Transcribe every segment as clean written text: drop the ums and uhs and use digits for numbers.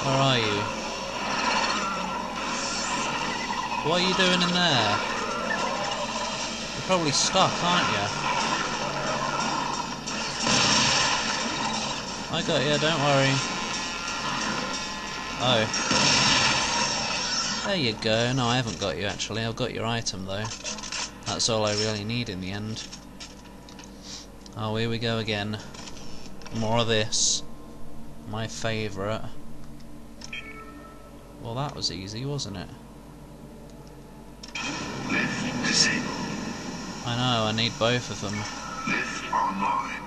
Where are you? What are you doing in there? You're probably stuck, aren't you? I got you, don't worry. Oh. There you go. No, I haven't got you actually. I've got your item though. That's all I really need in the end. Oh, here we go again. More of this. My favourite. Well, that was easy, wasn't it? Lift disabled. I know, I need both of them. Lift online.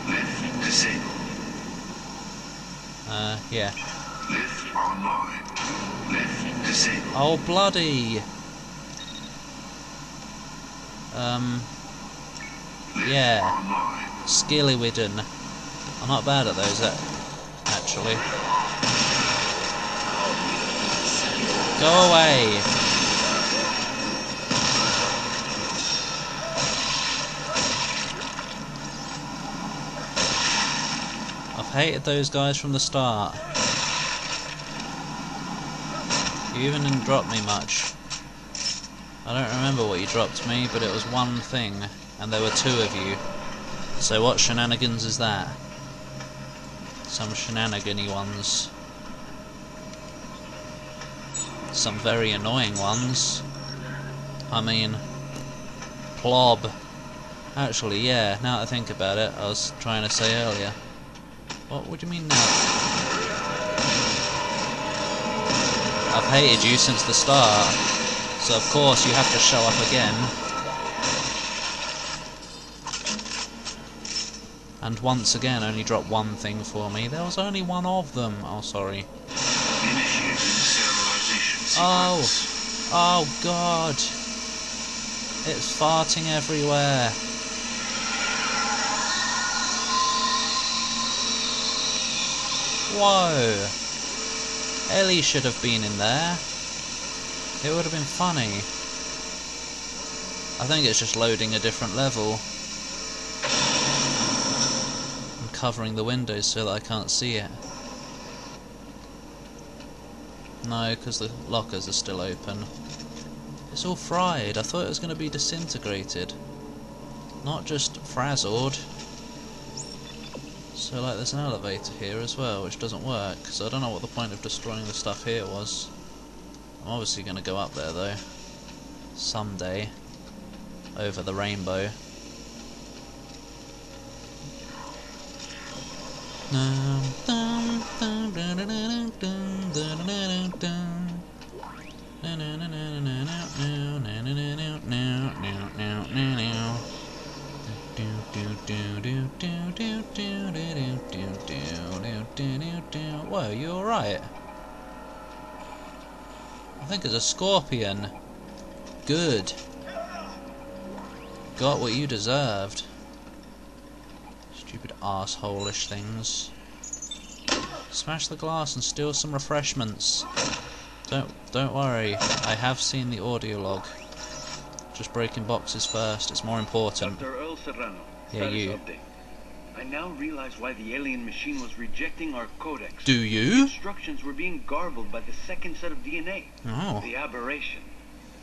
Lift disabled. Yeah. Lift online. Lift disabled. Oh, bloody! Yeah. Online. Skillywidden. I'm not bad at those, actually. Go away! I've hated those guys from the start. You even didn't drop me much. I don't remember what you dropped me, but it was one thing, and there were two of you. So what shenanigans is that? Some shenanigan-y ones. Some very annoying ones. I mean, plob. Actually, yeah, now that I think about it, I was trying to say earlier. What do you mean now? I've hated you since the start, so of course you have to show up again. And once again only drop one thing for me. There was only one of them. Oh, sorry. Initiating sterilization Oh! sequence. Oh god! It's farting everywhere. Whoa! Ellie should have been in there. It would have been funny. I think it's just loading a different level. I'm covering the windows so that I can't see it. No, because the lockers are still open. It's all fried. I thought it was going to be disintegrated. Not just frazzled. So like there's an elevator here as well, which doesn't work, so I don't know what the point of destroying the stuff here was. I'm obviously going to go up there though. Someday. Over the rainbow. Whoa, you alright? I think it's a scorpion. Good. Got what you deserved. Stupid arsehole-ish things. Smash the glass and steal some refreshments. Don't worry, I have seen the audio log. Just breaking boxes first, it's more important. Dr. Earl Serrano, Yeah, you. update. I now realize why the alien machine was rejecting our codex. Do The you? instructions were being garbled by the second set of DNA. Oh. The aberration.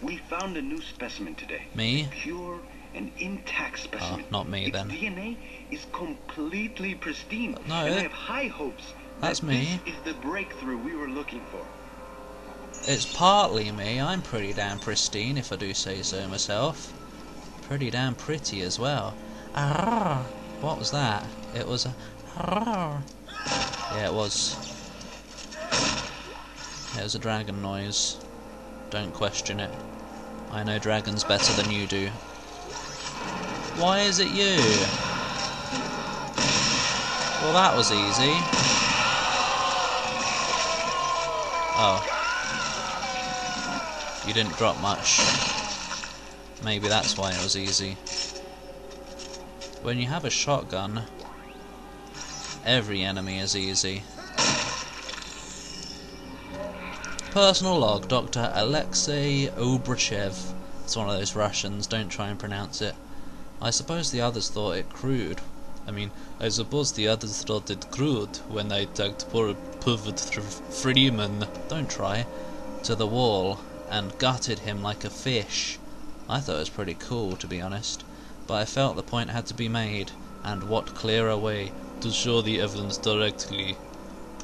We found a new specimen today. Me? Pure and intact specimen. Oh, not me Its then. DNA is completely pristine. No, and I have high hopes that's that me. this is the breakthrough we were looking for. It's partly me. I'm pretty damn pristine, if I do say so myself. Pretty damn pretty as well. Arrgh. What was that? It was a... Arrgh. Yeah, it was. It was a dragon noise. Don't question it. I know dragons better than you do. Why is it you? Well, that was easy. Oh. You didn't drop much. Maybe that's why it was easy. When you have a shotgun, every enemy is easy. Personal log, Dr. Alexei Obrachev. It's one of those Russians, don't try and pronounce it. I suppose the others thought it crude. I suppose the others thought it crude when I talked Freeman, don't try, to the wall and gutted him like a fish. I thought it was pretty cool, to be honest, but I felt the point had to be made, and what clearer way to show the evidence directly.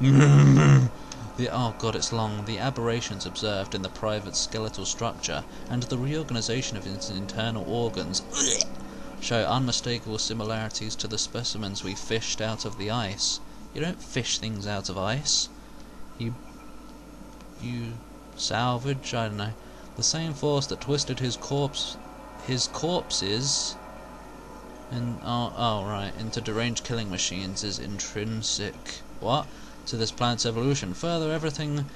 Oh god, it's long. The aberrations observed in the private skeletal structure and the reorganization of its internal organs show unmistakable similarities to the specimens we fished out of the ice. You don't fish things out of ice. You salvage, I don't know. The same force that twisted his corpses into deranged killing machines is intrinsic to this planet's evolution. Further, everything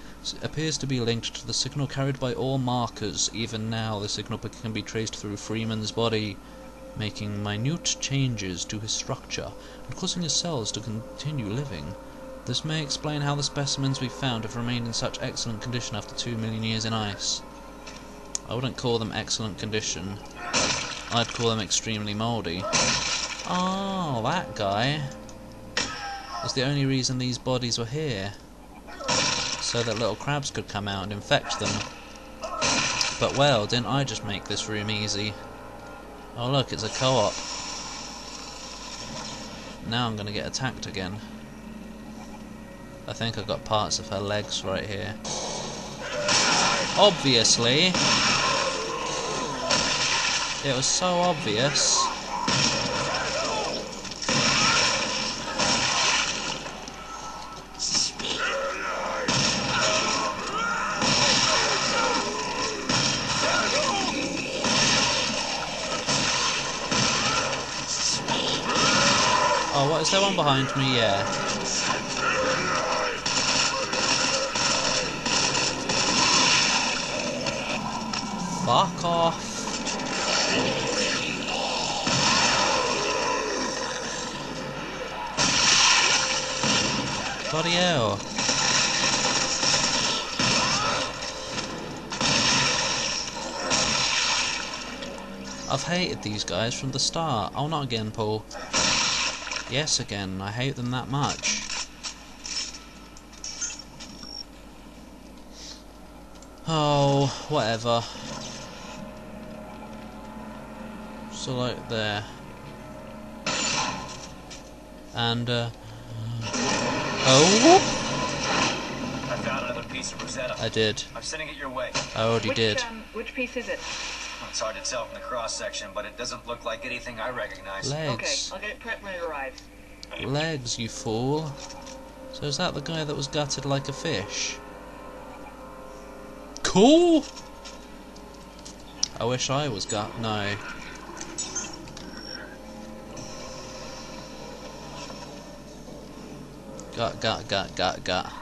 appears to be linked to the signal carried by all markers. Even now, the signal can be traced through Freeman's body, making minute changes to his structure and causing his cells to continue living. This may explain how the specimens we found have remained in such excellent condition after 2 million years in ice. I wouldn't call them excellent condition. I'd call them extremely mouldy. Oh, that guy was the only reason these bodies were here, so that little crabs could come out and infect them. But well, didn't I just make this room easy? Oh look, it's a co-op. Now I'm gonna get attacked again. I think I've got parts of her legs right here. Obviously! It was so obvious. Oh, what, is there one behind me? Yeah. Fuck off. Bloody hell. I've hated these guys from the start. Oh, not again, Paul. Yes, again. I hate them that much. Oh, whatever. So, like, there. And, oh! I found another piece of Rosetta. I did. I'm sending it your way. I already did. Which piece is it? It's hard to tell from the cross-section, but it doesn't look like anything I recognize. Okay, Legs. I'll get it prepped when it arrives. Legs, you fool. So is that the guy that was gutted like a fish? Cool! I wish I was no. Gut.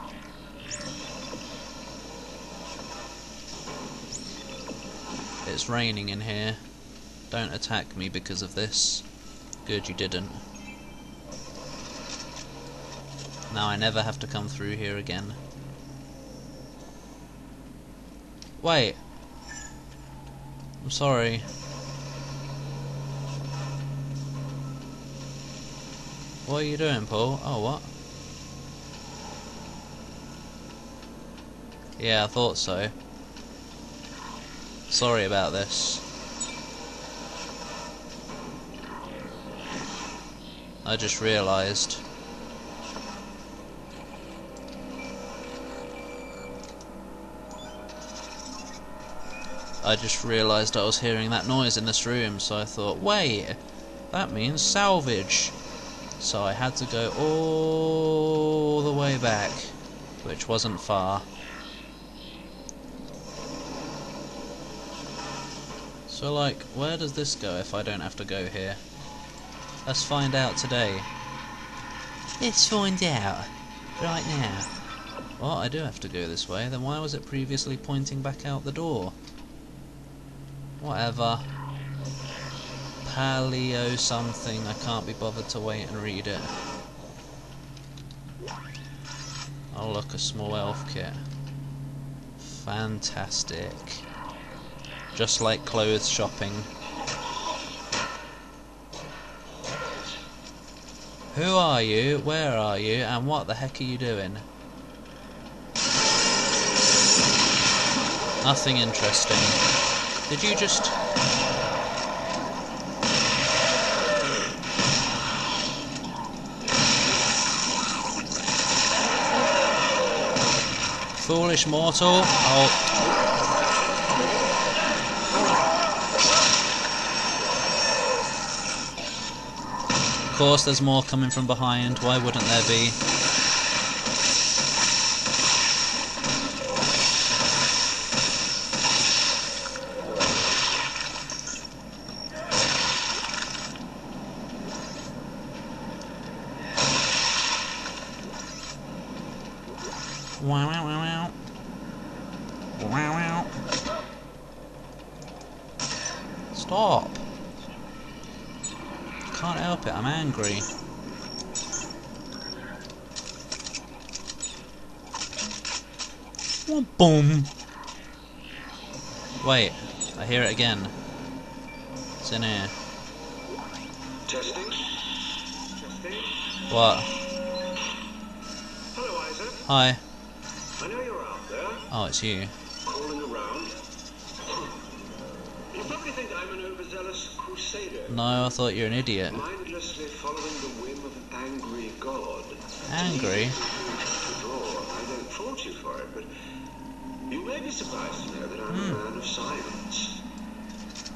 It's raining in here. Don't attack me because of this. Good, you didn't. Now I never have to come through here again. Wait. I'm sorry. What are you doing, Paul? Oh, what? Yeah, I thought so. Sorry about this. I just realised. I was hearing that noise in this room, so I thought, wait, that means salvage. So I had to go all the way back, which wasn't far. So, like, where does this go if I don't have to go here? Let's find out today. Let's find out. Right now. Well, I do have to go this way, then why was it previously pointing back out the door? Whatever. Paleo something, I can't be bothered to wait and read it. Oh look, a small elf kit. Fantastic. Just like clothes shopping. Who are you? Where are you? And what the heck are you doing? Nothing interesting. Did you just... Foolish mortal? Oh. Of course there's more coming from behind, why wouldn't there be? Wow, wow, wow, wow. Wow, wow. Stop. Can't help it, I'm angry. Boom. Wait, I hear it again. It's in here. Testing. Testing. What? Hello, Isaac. Hi. I know you're out there, Oh, it's you. crawling around. You probably think I'm an overzealous crusader, No, I thought you were an idiot. mindlessly following the whim of an angry god. Angry? To draw, I don't fault you for it, but you may be surprised to know that I'm a man of science,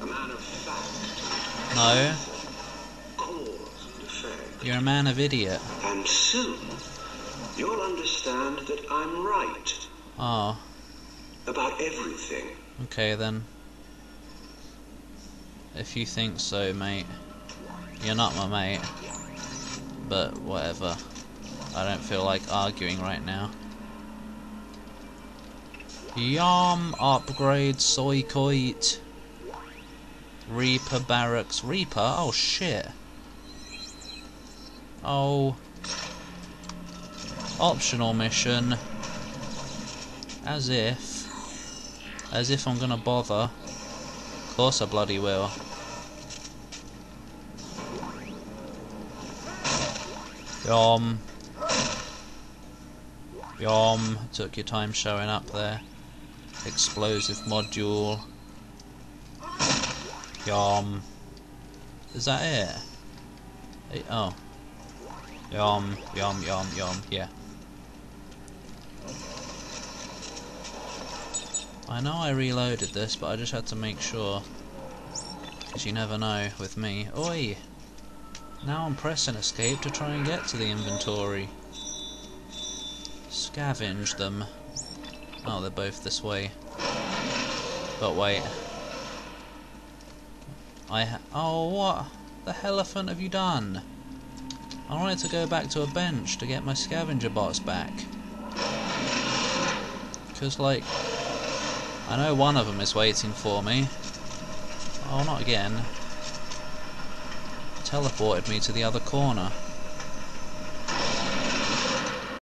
a man of fact, No, cause and effect. you're a man of idiot. And soon, you'll understand that I'm right Oh, about everything. okay then. If you think so, mate. You're not my mate. But whatever. I don't feel like arguing right now. Yum, upgrade, soy coit. Reaper barracks. Reaper? Oh shit. Oh. Optional mission. As if I'm gonna bother. Of course I bloody will. Yum. Yum. Took your time showing up there. Explosive module. Yum. Is that it? Oh. Yum, yum, yum, yum. Yeah. I know I reloaded this, but I just had to make sure. Because you never know with me. Oi! Now I'm pressing escape to try and get to the inventory. Scavenge them. Oh, they're both this way. But wait. Oh, what the elephant have you done? I wanted to go back to a bench to get my scavenger bots back. Because, like, I know one of them is waiting for me. Oh, not again. Teleported me to the other corner.